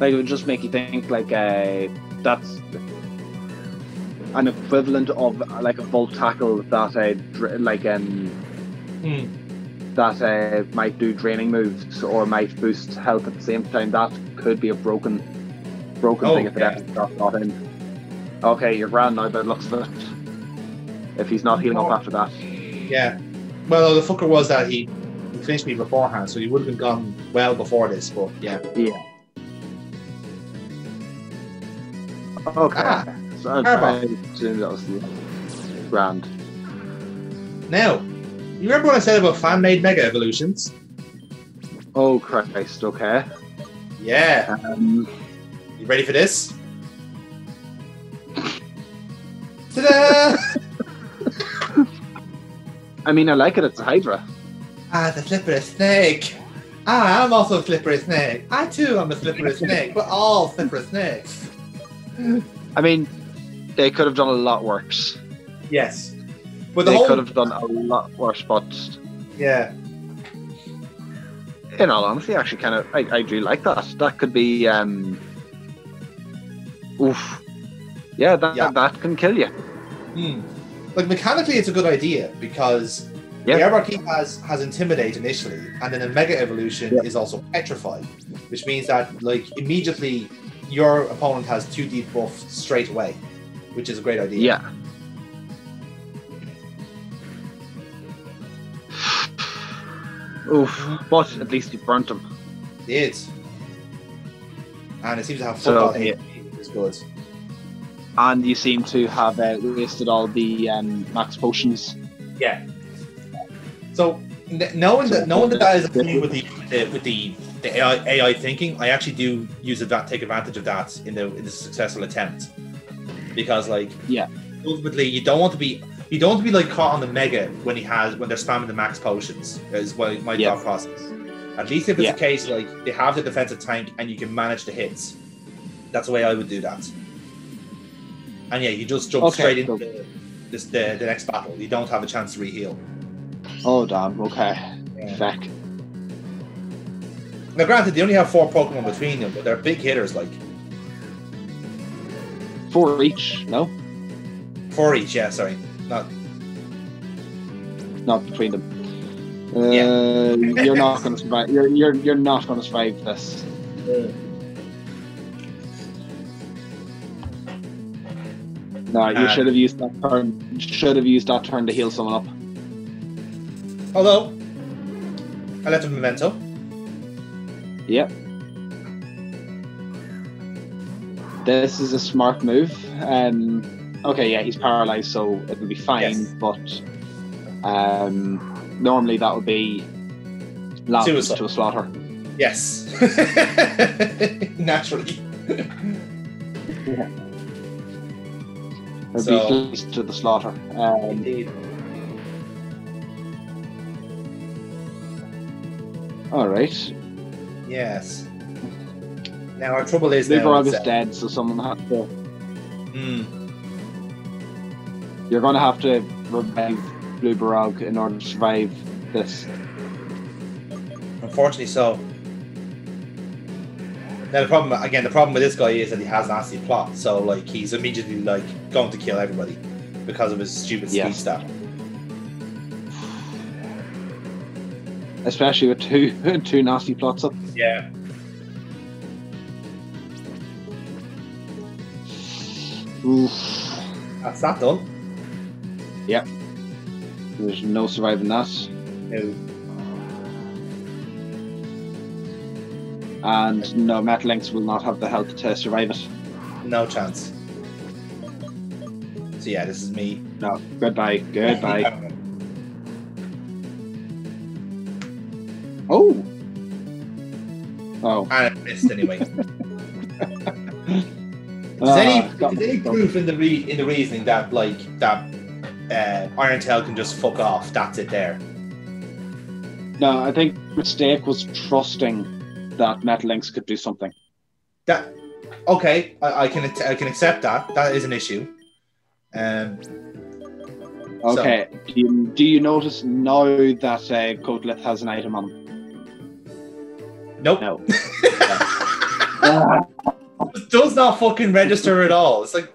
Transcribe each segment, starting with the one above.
Like, it would just make you think, like, that's an equivalent of, like, a Volt Tackle that, that might do draining moves or might boost health at the same time. That could be a broken thing if it actually got not in. Okay, you're grand now, but it looks of it. If he's not healing up after that. Yeah. Well, the fucker was that he finished me beforehand, so he would have been gone well before this, but yeah. Yeah. Okay. So I assume that was the grand. Now, you remember what I said about fan-made Mega Evolutions? Oh Christ, okay. Yeah. You ready for this? Ta-da! I mean, I like it. It's a Hydra. Ah, the slippery snake. Ah, I'm also a slippery snake. I too am a slippery snake. We're all slippery snakes. I mean, they could have done a lot worse. Yes. But they could have done a lot worse, but... Yeah. In all honesty, actually, kind of, I do like that. That could be, oof. Yeah, that can kill you. Like, mechanically, it's a good idea, because the Airbar Key has Intimidate initially, and then a Mega Evolution is also Petrified, which means that, like, immediately your opponent has 2 debuff straight away, which is a great idea. Yeah. Oof, but at least you burnt him. It did. And it seems to have full HP, which is good. And you seem to have wasted all the max potions. Yeah. So knowing that is a thing with the AI thinking, I actually do take advantage of that in the successful attempt, because ultimately you don't want to be like caught on the Mega when they're spamming the max potions. Is my thought process. At least if it's a case like they have the defensive tank and you can manage the hits, that's the way I would do that. And yeah, you just jump straight into the next battle. You don't have a chance to re-heal. Oh damn, okay. Yeah. Feck. Now granted, they only have 4 Pokemon between them, but they're big hitters, like. 4 each, no? 4 each, yeah, sorry. Not between them. You're not gonna survive. You're not gonna survive this. No, you should have used that turn. Should have used that turn to heal someone up. Although, I left a memento. Yep. This is a smart move. Okay, yeah, he's paralyzed, so it'll be fine. Yes. But normally that would be landed to a slaughter. Yes. Naturally. Yeah. It'll be close to the slaughter. Indeed. All right. Yes. Now our trouble is Luberog is dead, so someone has to. You're going to have to revive Luberog in order to survive this. Unfortunately, so. Now the problem with this guy is that he has nasty plot, so like he's immediately like going to kill everybody because of his stupid speed stat. Especially with two nasty plots up. Yeah. Oof. That's that done. Yep. There's no surviving that. No. And no, Metalinks will not have the health to survive it. No chance. So yeah, this is me. No, goodbye. Oh. And it missed anyway. Is any proof in the reasoning that Iron Tail can just fuck off? That's it there. No, I think the mistake was trusting that Metalinks could do something. Okay, I can accept that. That is an issue. Okay. So. Do you notice now that Coatlith has an item on him? Nope. No. does not fucking register at all. It's like,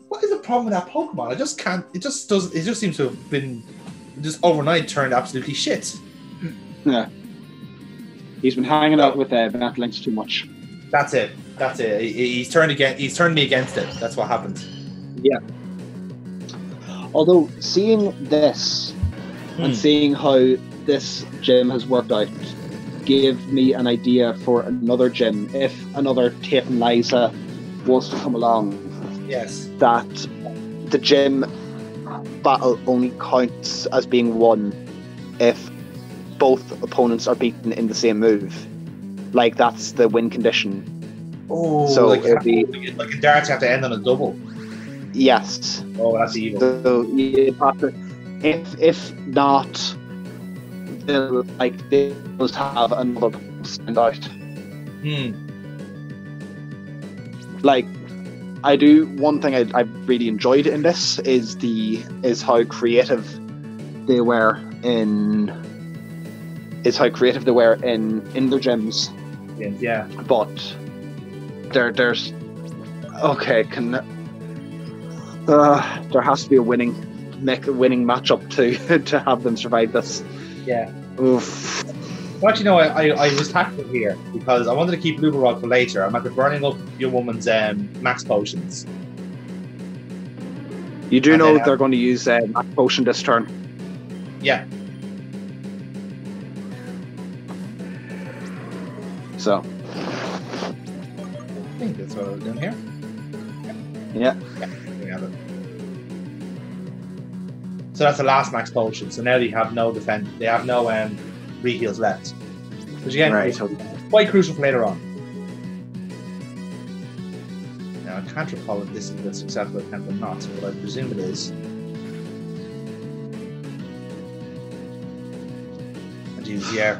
what is the problem with that Pokemon? I just can't. It just does. It just seems to have been just overnight turned absolutely shit. Yeah. He's been hanging out with Ventlings too much. That's it. That's it. He's turned me against it. That's what happened. Yeah. Although seeing this and seeing how this gym has worked out gave me an idea for another gym. If another Tate and Liza was to come along, yes, that the gym battle only counts as being won if both opponents are beaten in the same move. Like, that's the win condition. Oh, so like it'd be like in darts, you have to end on a double. Yes. Oh, that's evil. So you have to, if not, they must have another stand out. Like, I do one thing I really enjoyed in this is how creative they were in their gyms. Yeah. But there's okay, there has to be a winning matchup to have them survive this. Yeah. Oof. Well, actually, no, I was tactful here because I wanted to keep Luber Rock for later. I'm after burning up your woman's max potions. You do know they're going to use max potion this turn. Yeah. So. I think that's what I was doing here. Yeah. So that's the last max potion. So now they have no defense. They have no re-heals left. Which again is quite crucial for later on. Now I can't recall if this is a successful attempt or not, but I presume it is. Yeah.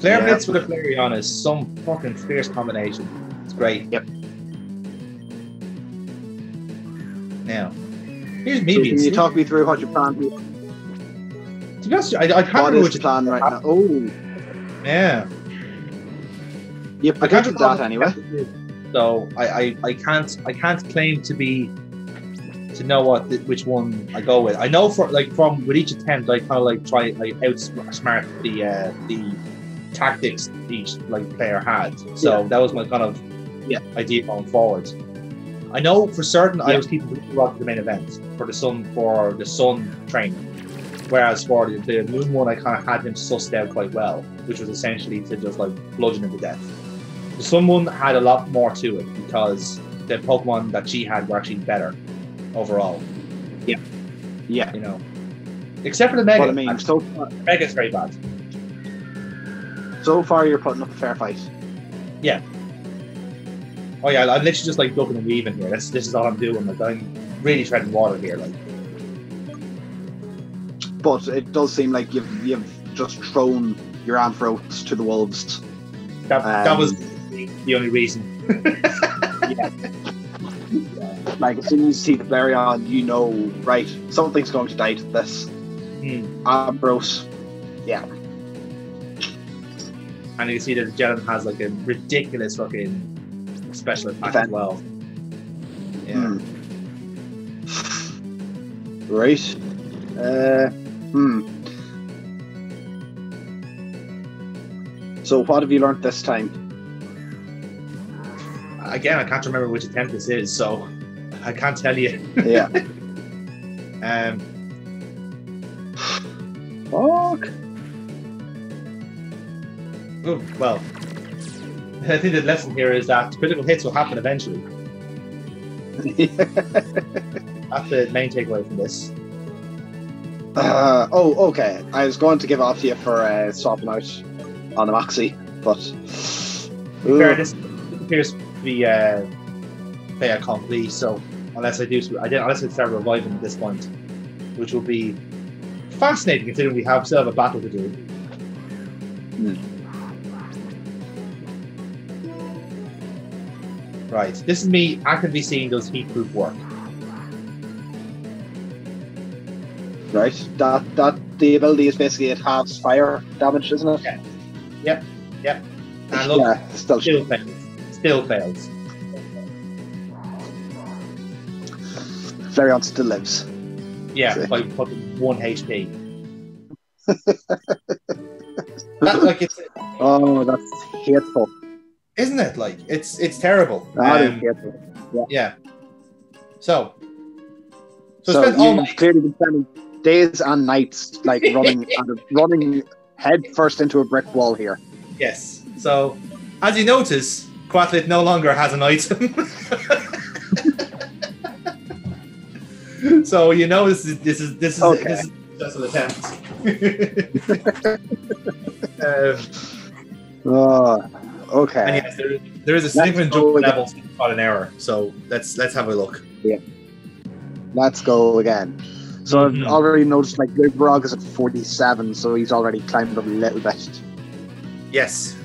Flare Blitz with a Flareon is some fucking fierce combination. It's great. Yep. Now, here's me. So can you talk me through what your plan is? To be honest, I can't remember what your plan right now. Oh. Yeah. You predicted that anyway. So I can't claim to know which one I go with. I know from with each attempt I kind of try outsmart the tactics each player had. So that was my kind of idea going forward. I know for certain I was keeping the rock to the main event for the sun training. Whereas for the moon one I kind of had him sussed out quite well, which was essentially to just bludgeon him to death. The sun one had a lot more to it because the Pokemon that she had were actually better overall. Yeah. Yeah. You know. Except for the Mega. But I mean, so far, Mega's very bad. So far you're putting up a fair fight. Yeah. Oh yeah, I'm literally just ducking and weaving here. This is all I'm doing. I'm really treading water here, But it does seem like you've just thrown your Ampharos to the wolves. That was the only reason. Yeah. As soon as you see the Flareon, you know, right, something's going to die to this. Ampharos. Yeah. And you can see that the Gelatin has a ridiculous fucking special attack as well. Yeah. Right. So what have you learnt this time? Again, I can't remember which attempt this is, so I can't tell you. Yeah. Fuck. Oh, well, I think the lesson here is that critical hits will happen eventually. That's the main takeaway from this. Okay. I was going to give off to you for swapping out on the Maxi, but this appears to be fait accompli. So unless I start reviving at this point, which will be fascinating considering we still have a battle to do. Right, this is me actively seeing those heat-proof work. Right, that the ability is basically it halves fire damage, isn't it? Yeah. Yep. And look, still fails. Still fails. Flareon still lives. Yeah, by fucking 1 HP. That, like, it's, Oh, that's hateful. isn't it? Like, it's terrible. That is hateful. Yeah. So So spend all you've night. clearly been spending days and nights like running head first into a brick wall here. Yes. So, as you notice, Quathlet no longer has an item. So you know this is Okay. this is just an attempt. Okay. And yes, there is a significant jump level on an error. So let's have a look. Yeah. Let's go again. So I've already noticed like Brog is at 47, so he's already climbed up a little bit. Yes.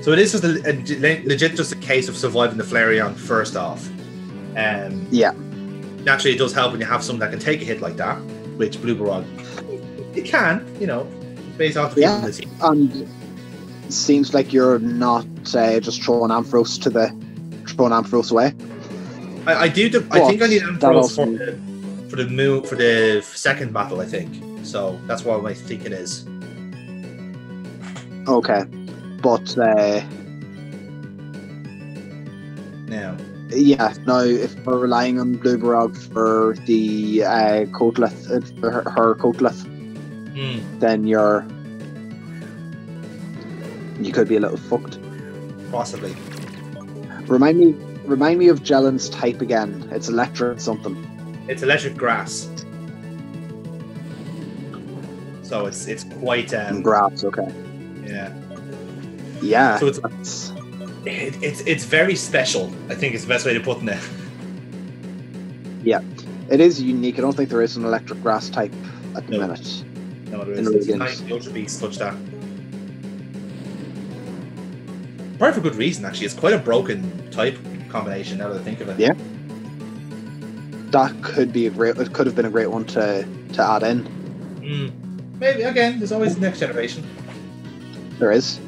So it is just legit just a case of surviving the Flareon first off. Yeah. Naturally, it does help when you have someone that can take a hit like that, which Blue Barog, it can, you know, based off the ability. And it seems like you're not just throwing Ampharos away. I think I need Ampharos for the second battle, I think. So that's what I think it is. Okay. But now. Yeah, now if we're relying on Blue Barog for the Coatleth, her Coatleth, then you could be a little fucked. Possibly. Remind me of Jellen's type again. It's electric something. It's electric grass. So it's quite grass. Okay. Yeah. Yeah. So it's very special, I think is the best way to put it. Yeah, it is unique. I don't think there is an electric grass type at the minute. No, there is. It's nice the Ultra Beast touch that. Probably for good reason, actually. It's quite a broken type combination now that I think of it. Yeah. That could be it could have been a great one to add in. Maybe, again, there's always the next generation. There is.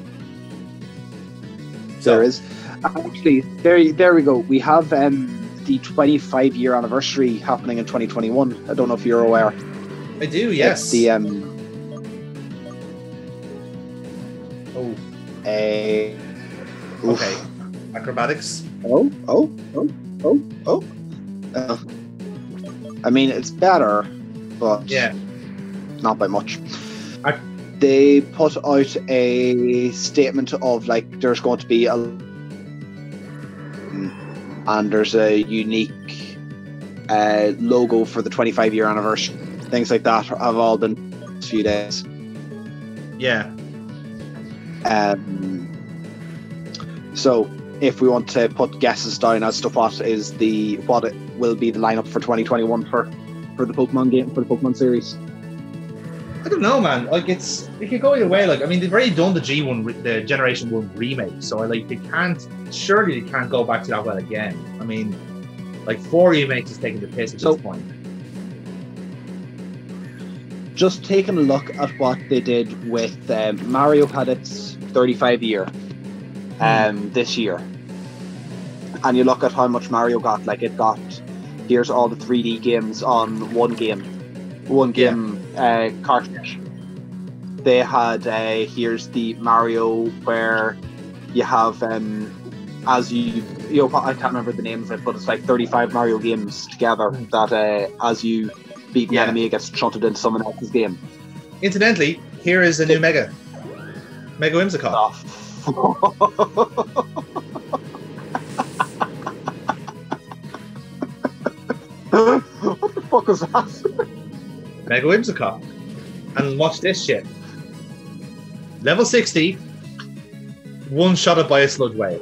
There is. Actually, there we go. We have the 25-year anniversary happening in 2021. I don't know if you're aware. I do, yes. It's the okay. Acrobatics. I mean, it's better, but yeah, not by much. They put out a statement of like there's going to be and there's a unique logo for the 25-year anniversary. Things like that have all been a few days. Yeah. So if we want to put guesses down as to what it will be the lineup for 2021 for the Pokemon game, for the Pokemon series. I don't know, man. Like it could go either way. Like, I mean, they've already done the G1, the Generation 1 remake, so like they can't go back to that well again. I mean, like 4 remakes is taking the piss at this point. Just taking a look at what they did with Mario had its 35 year this year, and you look at how much Mario got. Like it got, here's all the 3D games on one game cartridge. They had here's the Mario where you have as you know, I can't remember the name of it, but it's like 35 Mario games together that as you beat an enemy, it gets shunted into someone else's game. Incidentally, here is a new Mega Whimsicott. What the fuck was that? Mega Whimsicott. And watch this shit. Level 60, one-shotted by a sludge wave.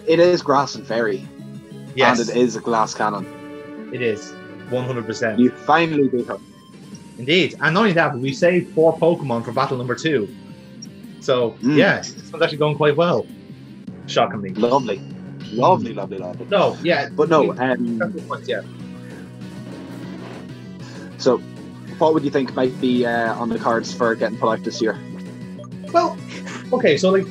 It is Grass and Fairy. Yes. And it is a glass cannon. It is. 100%. You finally beat her. Indeed. And not only that, but we saved 4 Pokemon for battle number 2. So, yeah, this one's actually going quite well. Shockingly. Lovely. No, yeah. But no, yeah. So, what would you think might be on the cards for getting put out this year? Well, okay, so like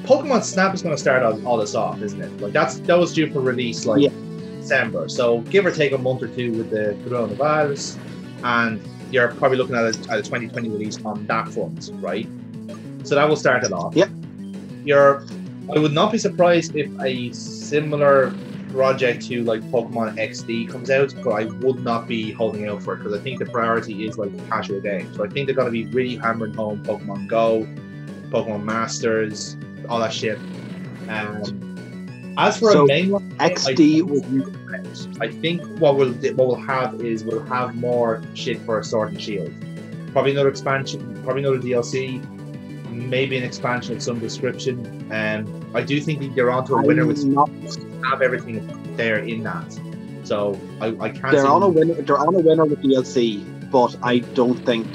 Pokemon Snap is going to start all this off, isn't it? Like that was due for release like December, so give or take a month or two with the coronavirus, and you're probably looking at a 2020 release on that front, right? So that will start it off. Yeah. I would not be surprised if a similar project to like Pokemon XD comes out, but I would not be holding out for it because I think the priority is like the casual game. So I think they're going to be really hammering home Pokemon Go, Pokemon Masters, all that shit. As for a main one, XD I think what we'll have is we'll have more shit for Sword and Shield. Probably another expansion, probably another DLC, maybe an expansion of some description. I do think they're onto a winner with have everything there in that. So I can't. They're on a winner. They're on a winner with DLC, but I don't think.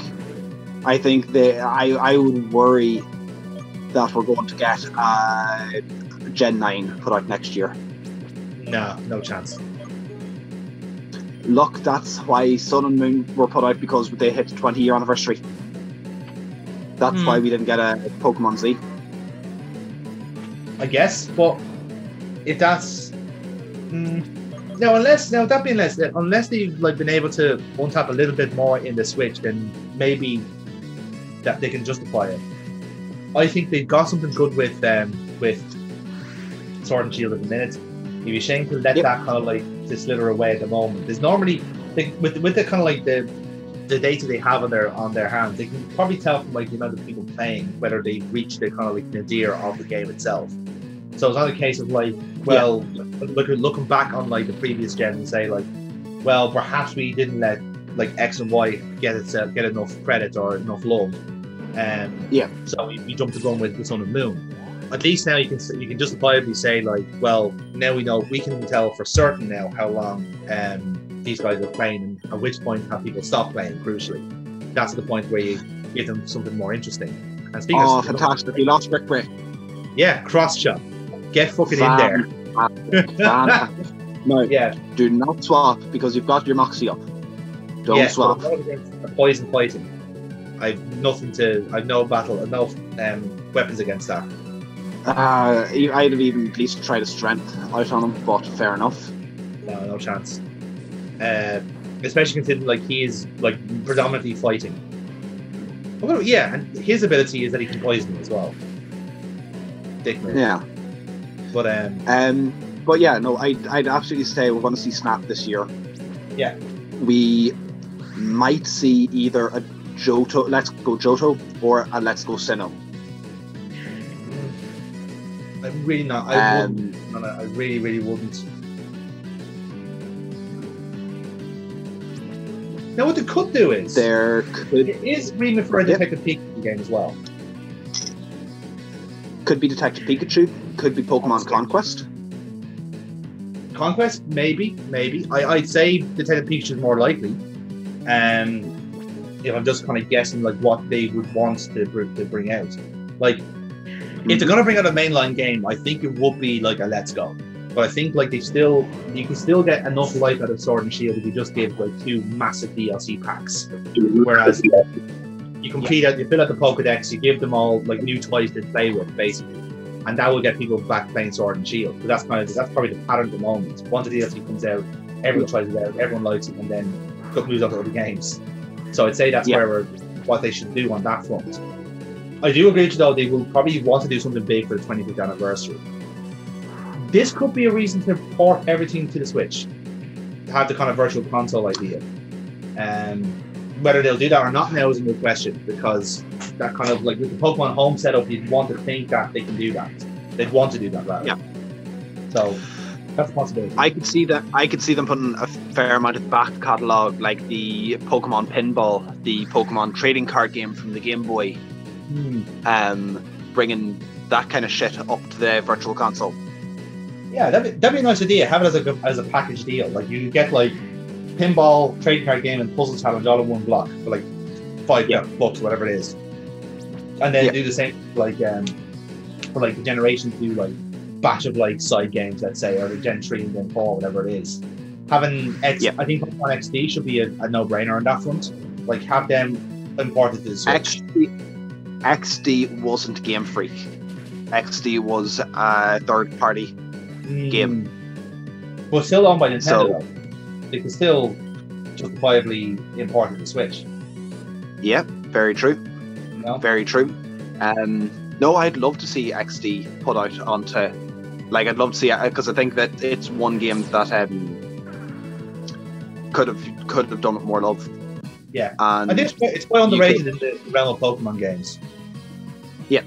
I think I would worry that we're going to get Gen 9 put out next year. No chance. Look, that's why Sun and Moon were put out, because they hit the 20-year anniversary. That's why we didn't get a Pokemon Z. I guess, but if that's unless they've like been able to untap a little bit more in the Switch, then maybe that they can justify it. I think they've got something good with Sword and Shield at the minute. It'd be a shame to let that kind of like to slither away at the moment. There's normally with the kind of like the data they have on their hands, they can probably tell from like the amount of people playing whether they've reached the kind of like nadir of the game itself. So it's not a case of like, well, looking back on like the previous gen and say like, well, perhaps we didn't let like X and Y get enough credit or enough love, so we jumped the gun with Sun and Moon. At least now you can justifiably say like, well, now we know, we can tell for certain now how long these guys are playing, and at which point have people stopped playing. Crucially, that's the point where you give them something more interesting. And speaking of fantastic! We lost Rick Break. Yeah, cross chop. Get fucking in there. No, do not swap, because you've got your Moxie up. Don't swap. A poison fighting. I've no weapons against that. I'd have even at least tried a strength out on him, but fair enough. No chance. Especially considering like he is like predominantly fighting. And his ability is that he can poison as well. Dick move. Yeah. But yeah, no, I'd absolutely say we're going to see Snap this year. Yeah. We might see either a Let's Go Johto or a Let's Go Sinnoh. I'm really not. I wouldn't. I really, really wouldn't. Now, what they could do is it is agreement for a Detective Pikachu game as well. Could be Detective Pikachu. Could be Pokemon Conquest. Conquest, maybe. I'd say Detective Pikachu is more likely. If I'm just kind of guessing, like what they would want to bring out, like if they're gonna bring out a mainline game, I think it would be like a Let's Go. But I think like you can still get enough life out of Sword and Shield if you just give like 2 massive DLC packs. Whereas you complete out, you fill out the Pokédex, you give them all like new toys to play with, basically, and that will get people back playing Sword and Shield. But that's probably the pattern at the moment. Once the DLC comes out, everyone tries it out, everyone likes it, and then moves on to other games. So I'd say that's what they should do on that front. I do agree with you, though, they will probably want to do something big for the 25th anniversary. This could be a reason to port everything to the Switch, to have the kind of virtual console idea. Whether they'll do that or not now is a new question, because that kind of like with the Pokemon Home setup, you'd want to think that they can do that. They'd want to do that, rather. Yeah. So that's a possibility. I could see them putting a fair amount of back catalogue, like the Pokemon Pinball, the Pokemon trading card game from the Game Boy, bringing that kind of shit up to the virtual console. Yeah, that'd be a nice idea. Have it as a package deal. Like you get like pinball, trading card game, and puzzle challenge all in one block for like $5 bucks, whatever it is, and then do the same like for like the Generation 2 like batch of like side games, let's say, or the Gen 3 and Gen 4, whatever it is. Having I think Pokemon XD should be a no-brainer on that front. Like have them imported to the Switch. XD wasn't Game Freak. XD was a third-party game. But still owned by Nintendo, So- though. They can still justifiably import it to Switch. Yeah, very true. No? Very true. No, I'd love to see XD put out onto. Like, I'd love to see it because I think that it's one game that could have done with more love. Yeah. And I think it's quite underrated in the realm of Pokemon games. Yeah,